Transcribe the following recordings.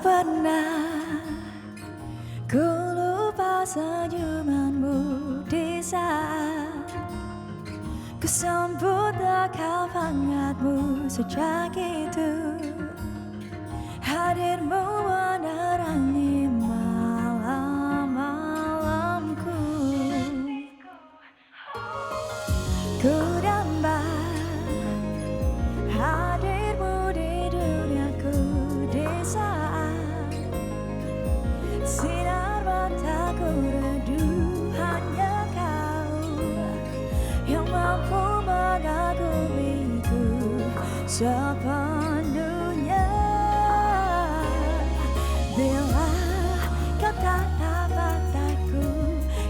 pernah ku lupa senyumanmu di saat ku sambut dekap hangatmu sejak itu. Hadirmu menerangi malam-malamku. Ku damba hadirmu di duniaku di saat sinar mataku redup. Hanya kau yang mampu mengagumiku sepenuhnya. Bila kau tatap mataku,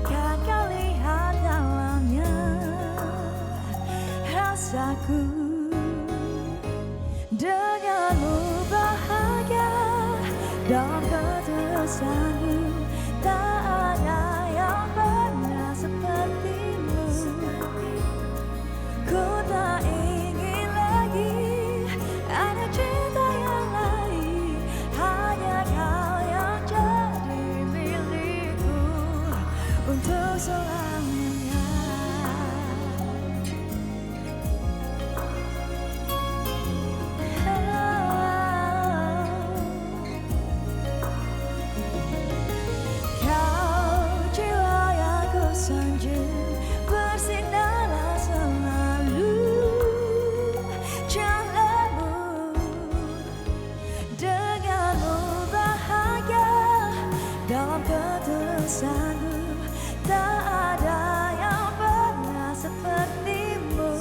kan kau lihat dalamnya rasaku. Denganmu bahagia dalam ketulusanmu, tak ada yang pernah sepertimu. Ku tak ingin lagi ada cinta yang lain, hanya kau yang jadi milikku untuk selamanya. Kau jiwa yang ku sanjung, bersinarlah selalu jalanmu. Denganmu bahagia dalam ketulusanmu, tak ada yang pernah sepertimu.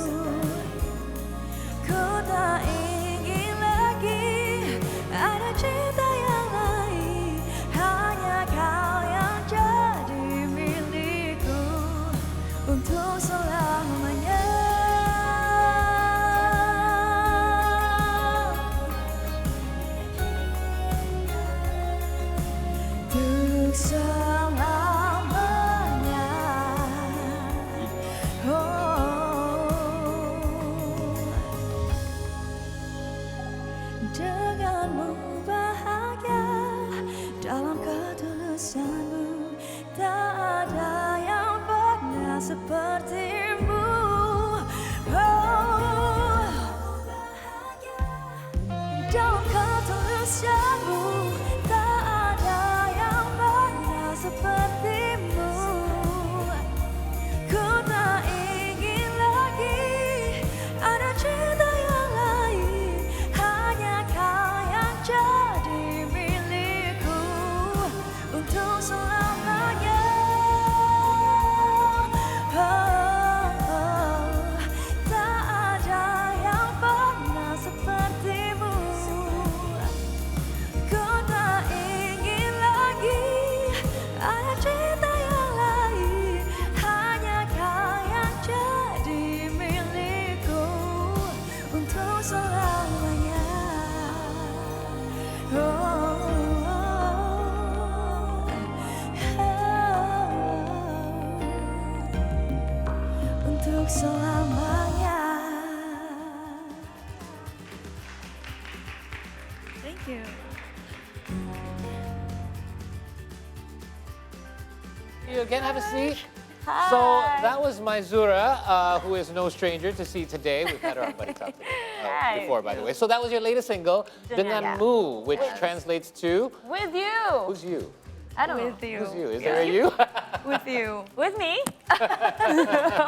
Ku tak ingin lagi ada cinta yang lain, hanya kau yang jadi milikku untuk selamanya. Untuk selamanya. Denganmu bahagia dalam ketulusanmu, tak ada yang pernah sepertimu. Bahagia dalam ketulusanmu, tak ada yang pernah sepertimu. Ku tak ingin lagi ada cinta yang lain, hanya kau yang jadi milikku untuk selamanya. Tak ada yang pernah sepertimu. Ku tak ingin lagi ada cinta yang lain, hanya kau yang jadi milikku untuk selamanya. Untuk selamanya. Thank you. You again, have a seat. Hi. So that was Maizura, who is no stranger to see today. We've had her on Buddy Talk today, before, by the way. So that was your latest single, Denganmu, which translates to With you. who's you? I don't With know. you. Who's you? Is there a you? With you. With me?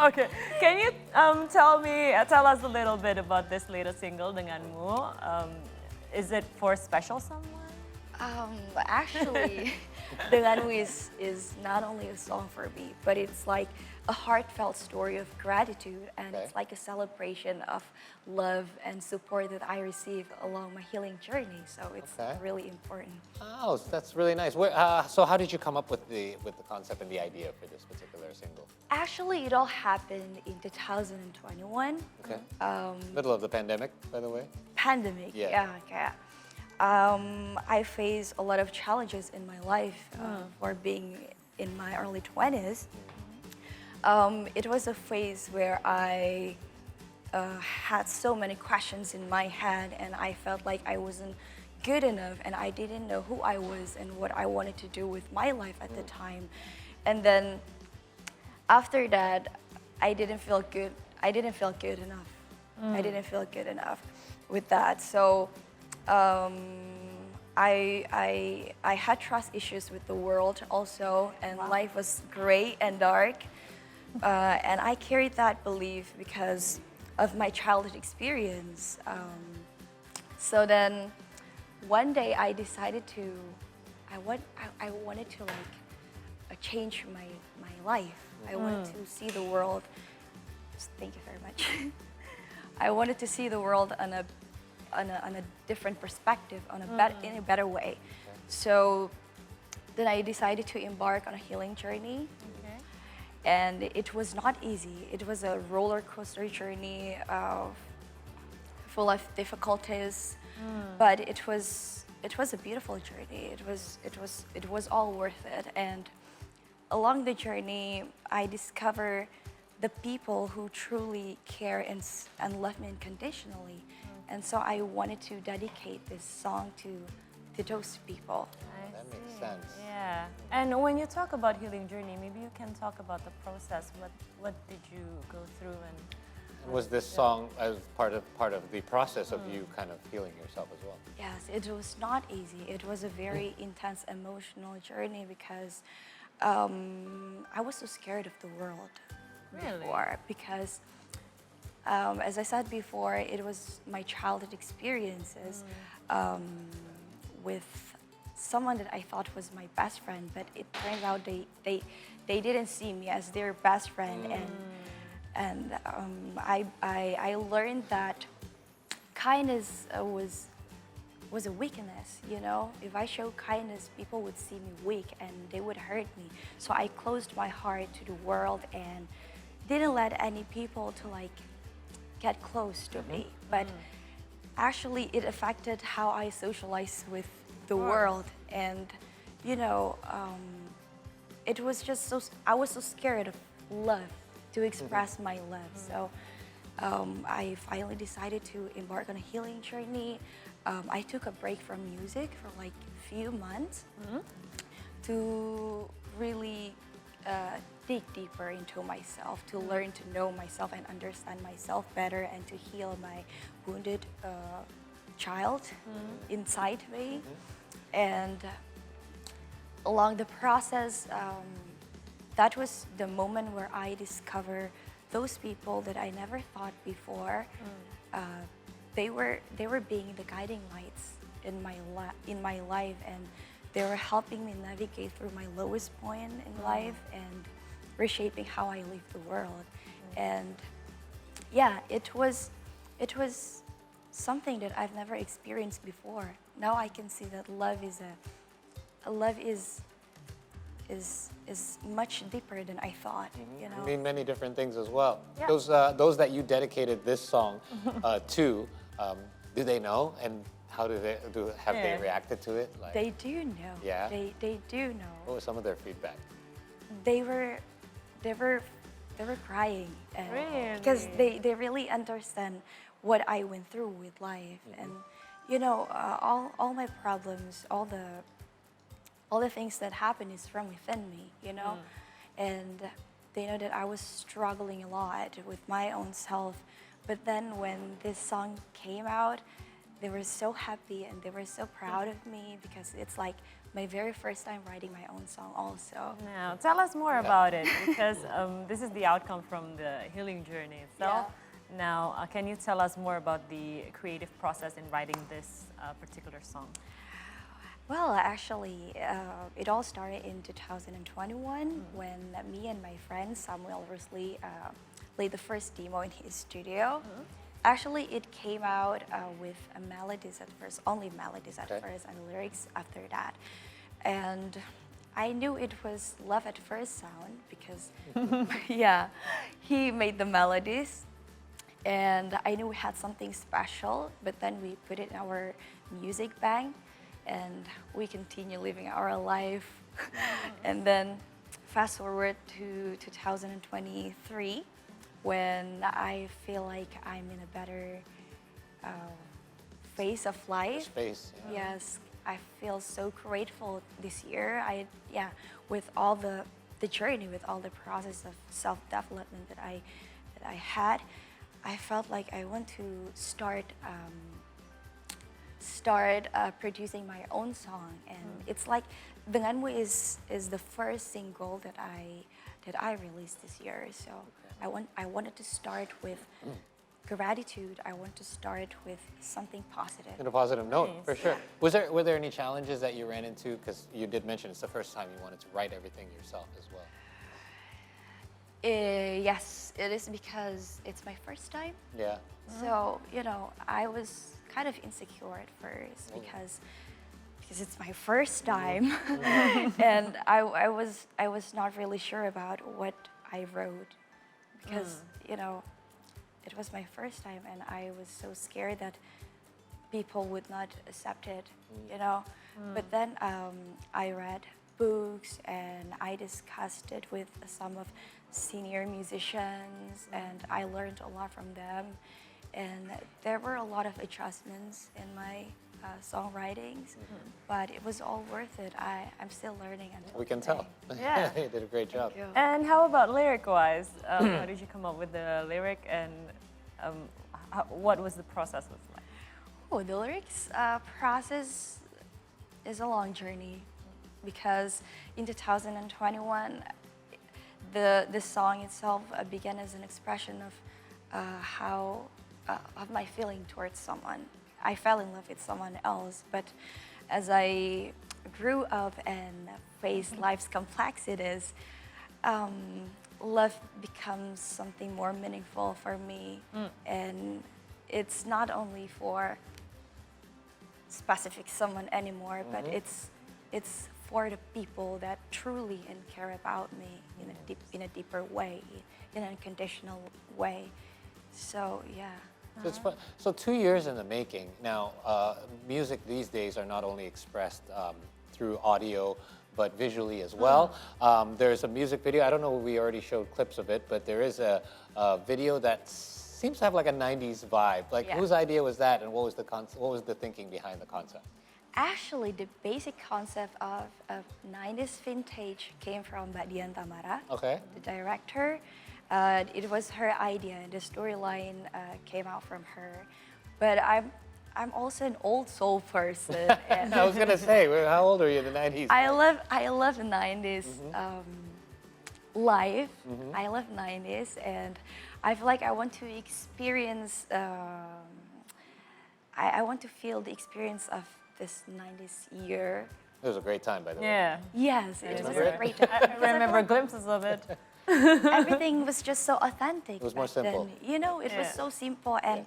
Okay. Can you tell us a little bit about this latest single, Denganmu? Is it for special someone? Actually, Denganmu is not only a song for me, but it's like a heartfelt story of gratitude, and it's like a celebration of love and support that I received along my healing journey. So it's really important. Oh, that's really nice. So how did you come up with the concept and the idea for this particular single? Actually, it all happened in 2021. Okay. Middle of the pandemic, by the way. Pandemic, Yeah. okay. I faced a lot of challenges in my life for being in my early 20s. It was a phase where I had so many questions in my head, and I felt like I wasn't good enough, and I didn't know who I was and what I wanted to do with my life at the time. And then after that, I didn't feel good. I didn't feel good enough. I didn't feel good enough with that. So I had trust issues with the world also, and life was gray and dark. And I carried that belief because of my childhood experience. So then one day I decided to, I wanted to like change my life. I wanted to see the world, thank you very much. I wanted to see the world on a different perspective, in a better way. So then I decided to embark on a healing journey. And it was not easy. It was a roller coaster journey full of difficulties, but it was a beautiful journey. It was all worth it. And along the journey, I discovered the people who truly care and love me unconditionally. And so I wanted to dedicate this song to those people. That makes sense. Yeah. And when you talk about healing journey, maybe you can talk about the process. What did you go through, and Was this song as part of the process of you kind of healing yourself as well? Yes, it was not easy. It was a very intense emotional journey because I was so scared of the world before. Because as I said before, it was my childhood experiences with someone that I thought was my best friend, but it turns out they didn't see me as their best friend, and I learned that kindness was a weakness. You know, if I show kindness, people would see me weak and they would hurt me. So I closed my heart to the world and didn't let any people to like get close to me. But actually, it affected how I socialize with the world, and you know, it was just I was so scared of love, to express my love. So I finally decided to embark on a healing journey. I took a break from music for like a few months to really dig deeper into myself, to learn to know myself and understand myself better, and to heal my wounded child inside me. And along the process, that was the moment where I discovered those people that I never thought before. They were being the guiding lights in my life, and they were helping me navigate through my lowest point in life and reshaping how I live the world. And yeah, it was something that I've never experienced before. Now I can see that love is much deeper than I thought. You know, I mean many different things as well. Yeah. Those that you dedicated this song to, do they know, and how have they reacted to it? Like, they do know. Yeah? They do know. what was some of their feedback? They were crying, and Really? because they really understand what I went through with life. And you know, all my problems, all the things that happen is from within me, you know. And they know that I was struggling a lot with my own self. But then when this song came out, they were so happy and they were so proud of me, because it's like my very first time writing my own song also. Now, tell us more about it, because this is the outcome from the healing journey itself. Now, can you tell us more about the creative process in writing this particular song? Well, actually, it all started in 2021 when me and my friend Samuel Rusley played the first demo in his studio. Actually, it came out with melodies at first, only melodies at first, and lyrics after that. And I knew it was love at first sound because, yeah, he made the melodies. And I knew we had something special, but then we put it in our music bank and we continue living our life. And then fast forward to 2023, when I feel like I'm in a better phase of life. Space. Yeah. Yes, I feel so grateful this year. With all the journey, with all the process of self-development that I had, I felt like I want to start producing my own song, and it's like Denganmu is the first single that I released this year. So I wanted to start with gratitude. I want to start with something positive. On a positive note, for sure. Were there any challenges that you ran into? Because you did mention it's the first time you wanted to write everything yourself as well. Yes, it is because it's my first time. Yeah. So, I was kind of insecure at first because it's my first time. And I was not really sure about what I wrote because, it was my first time and I was so scared that people would not accept it, But then I read books and I discussed it with some of senior musicians and I learned a lot from them. And there were a lot of adjustments in my songwritings, but it was all worth it. I'm still learning. We can tell. Yeah. You did a great job. Thank you. And how about lyric-wise? How did you come up with the lyric, and what was the process like? Oh, the lyrics process is a long journey because in 2021, the song itself began as an expression of of my feeling towards someone. I fell in love with someone else, but as I grew up and faced life's complexities, love becomes something more meaningful for me. And it's not only for specific someone anymore, but it's for the people that truly care about me in a deeper way, in an unconditional way. So yeah. So it's fun. So 2 years in the making. Now, music these days are not only expressed through audio, but visually as well. There's a music video. I don't know if we already showed clips of it, but there is a video that seems to have like a 90s vibe. Like, whose idea was that, and what was the thinking behind the concept? Actually, the basic concept of 90s vintage came from Mbak Dian Tamara, the director. It was her idea, and the storyline came out from her. But I'm also an old soul person. And I was gonna say, how old are you in the 90s? I love the 90s life. I love 90s, and I feel like I want to experience. I want to feel the experience of this 90s year. It was a great time, by the way. Yeah. Yes, it was Remember a great time. I remember glimpses of it. Everything was just so authentic. It was more back then. simple. It was so simple, and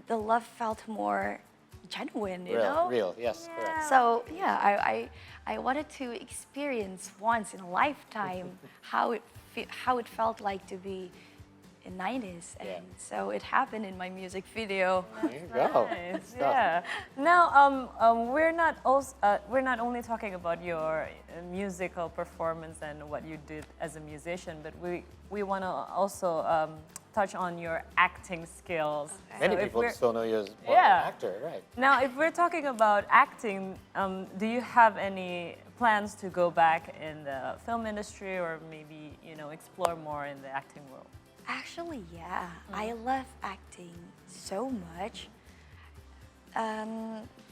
the love felt more genuine. Real, yes, correct. So yeah, I wanted to experience once in a lifetime how it felt like to be in 90s, and so it happened in my music video. There you go. Nice. Yeah. Now, we're not only talking about your musical performance and what you did as a musician, but we want to also touch on your acting skills. Many people still know you as an actor, right? Now, if we're talking about acting, do you have any plans to go back in the film industry, or maybe explore more in the acting world? Actually, yeah, I love acting so much.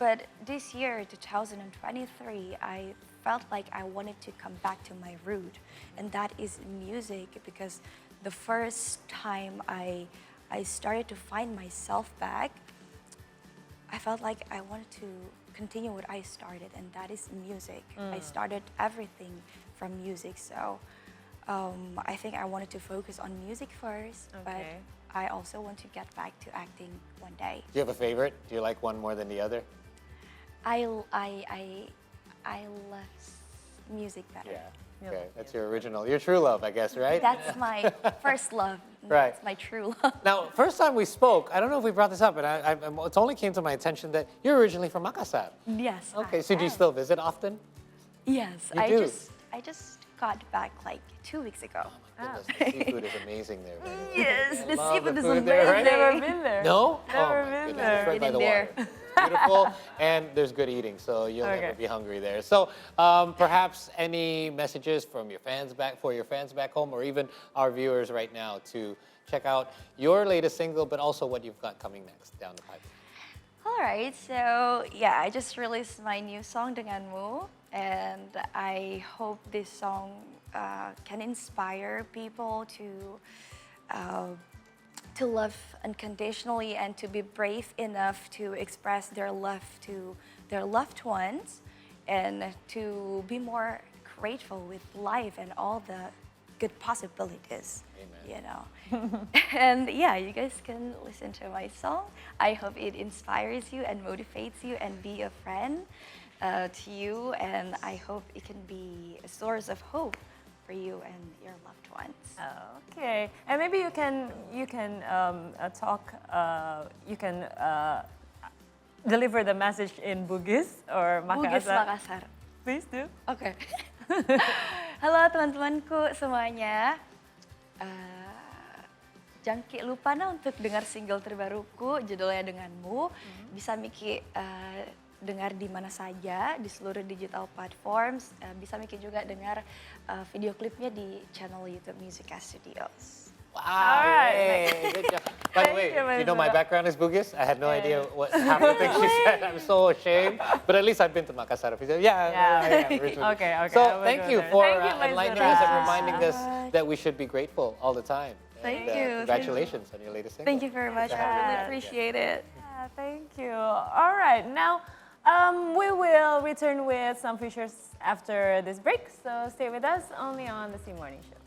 But this year, 2023, I felt like I wanted to come back to my root, and that is music, because the first time I started to find myself back, I felt like I wanted to continue what I started, and that is music. I started everything from music, so I think I wanted to focus on music first, but I also want to get back to acting one day. Do you have a favorite? Do you like one more than the other? I love music better. Yeah. Okay, that's your original, your true love, I guess, right? That's my first love. Right. That's my true love. Now, first time we spoke, I don't know if we brought this up, but it only came to my attention that you're originally from Makassar. Yes. Okay, so do you still visit often? Yes, You do? I just got back like 2 weeks ago. Goodness, the seafood is amazing there. Man. Yes, I the love seafood is food amazing. there, right? Never been there. No? Never Oh my been goodness, there. it's right by Been the there. water. Beautiful, and there's good eating, so you'll Okay. never be hungry there. So perhaps any messages from your fans back home, or even our viewers right now to check out your latest single, but also what you've got coming next down the pipe. All right, so yeah, I just released my new song Denganmu, and I hope this song can inspire people to love unconditionally and to be brave enough to express their love to their loved ones, and to be more grateful with life and all the good possibilities. Amen. You know. And yeah, you guys can listen to my song. I hope it inspires you and motivates you and be a friend to you, and I hope it can be a source of hope for you and your loved ones. Okay, and maybe you can deliver the message in Bugis or Bugis Makassar. Makassar. Please do. Oke. Halo teman-temanku semuanya. Jangan lupa untuk dengar single terbaruku, judulnya Denganmu. Bisa Miki dengar di mana saja, di seluruh digital platforms. Bisa Miki juga dengar video klipnya di channel YouTube Musica Studios. Wow, All right. yay, good job. By the way, Thank you, you know my Maizura. background is Bugis. I had no idea what half the things she said. I'm so ashamed. But at least I've been to Makassar. Yeah. Originally. Okay, So I will thank go you there. for Thank you, enlightening Maizura. us and Thank you reminding so us much. that we should be grateful all the time. Thank And, you. Congratulations on your latest single. Thank you very much. I really appreciate it. Yeah, thank you. All right, now we will return with some features after this break. So stay with us only on the C Morning Show.